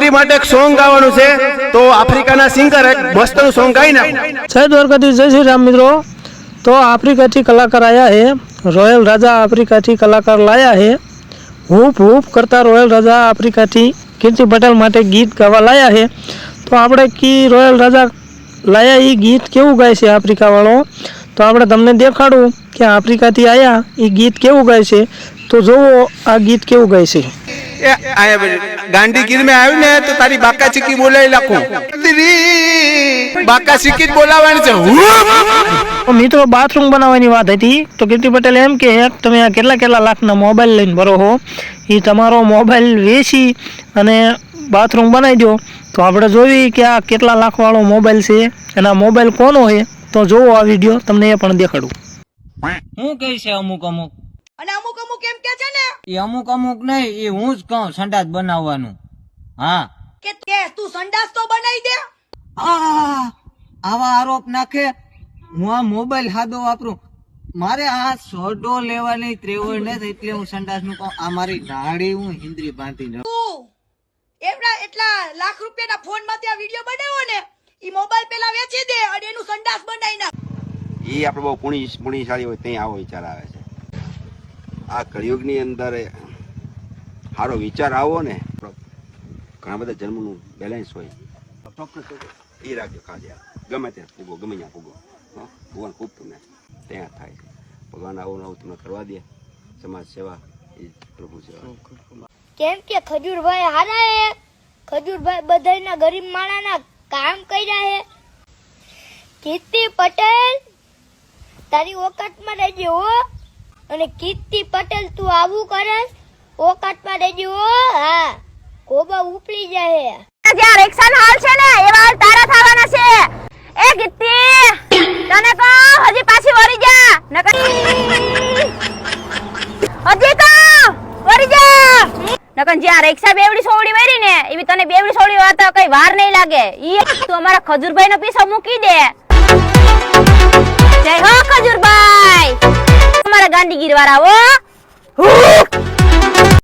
દીકરી માટે એક સોંગ ગાવાનું છે, તો આફ્રિકાના સિંગર એક મસ્તનું સોંગ ગાઈ નાખો. જય દ્વારકાધીશ, જય શ્રી રામ મિત્રો। तो अफ्रीका थी कलाकार आया है, रॉयल राजा अफ्रीका थी कलाकार लाया है। हूप हूप करता रॉयल राजा अफ्रीका थी कीर्ति पटेल माटे गीत गावा लाया है। तो आपणे की रॉयल राजा लाया ये गीत केवुं गाय छे आफ्रिका वाळो, तो आपणे तमने देखाडું કે आफ्रिका थी आया ये गीत केवुं गाय छे। तो जोवो आ गीत केवुं गाय छे। ગાંધીગીર में આવ્યું ને તો તારી બાકા ચીકી બોલાવી નાખું. બાકા ચીકી બોલાવવાની છે. तो मित्रों बाथरूम बनावવાની વાત હતી, तो कीर्ति पटेल एम के તમે આ કેટલા કેટલા લાખના મોબાઈલ લઈને ભરો હો, એ તમારો મોબાઈલ વેચી અને બાથરૂમ બનાવી દો। તો આપણે જોવી કે આ કેટલા લાખ વાળો મોબાઈલ છે અને આ મોબાઈલ કોનો છે। તો જોવો આ વિડિયો, તમને એ પણ દેખાડું। હું કહે છે અમુક અમુક અને અમુક અમુક એમ કે છે ને એ અમુક અમુક નહીં, એ હું જ કહું સંડાસ બનાવવાનું। હા કે તું સંડાસ તો બનાવી દે। આવા આરોપ નાખે। હું આ મોબાઈલ હાદો વાપરું, મારે આ સોડો લેવાની ત્રેવડ નથી, એટલે હું સંડાસ નું કહું। આ મારી નાડી હું હિન્દ્રી બાંધી તું એટલા લાખ રૂપિયાના ફોન માંથી આ વિડિયો બનાવ્યો ને, ઈ મોબાઈલ પેલા વેચી દે અને એનું સંડાસ બનાવી નાખ। એ આપણે બહુ પુણ્યશાળી હોય ત્યાં આવો વિચાર આવે છે। આ કળિયુગની અંદર સારો વિચાર આવો ને, ઘણા બધા જન્મનું બેલેન્સ હોય, એ રાખજો ખાજે, ગમે ત્યાં ફૂગો, ગમે ત્યાં ફૂગો, ભગવાન ખૂબ તમને ત્યાં થાય છે। ભગવાન આવું નવું તમને કરવા દે, સમાજ સેવા એ પ્રભુ સેવા। કેમ કે ખજૂરભાઈ હારા હે, ખજૂરભાઈ બધાયના ગરીબ માણાના કામ કર્યા હે। કીર્તિ પટેલ તારી ઓકાતમાં રહેજે હો, અને કીર્તિ પટેલ તું આવું કરે ઓકાતમાં રહેજે હો। હા કોબા ઉપડી જાય। જ્યાં રિક્ષાનો હાલ છે ને એવા હાલ તારા થવાના છે। એ કીર્તિ તને કહો હજી પાછી વળી જા, નકર હજી કહો વળી જા, નકર જ્યાં રિક્ષા બેવડી સોવડી વેરી ને એવી તને બેવડી સોવડી વાત કઈ વાર નહીં લાગે। ઈ તું અમારા ખજૂરભાઈ નો પીછો મૂકી દે। જય હો ખજૂરભાઈ, અમારા ગાંધીગીર વાળા હો।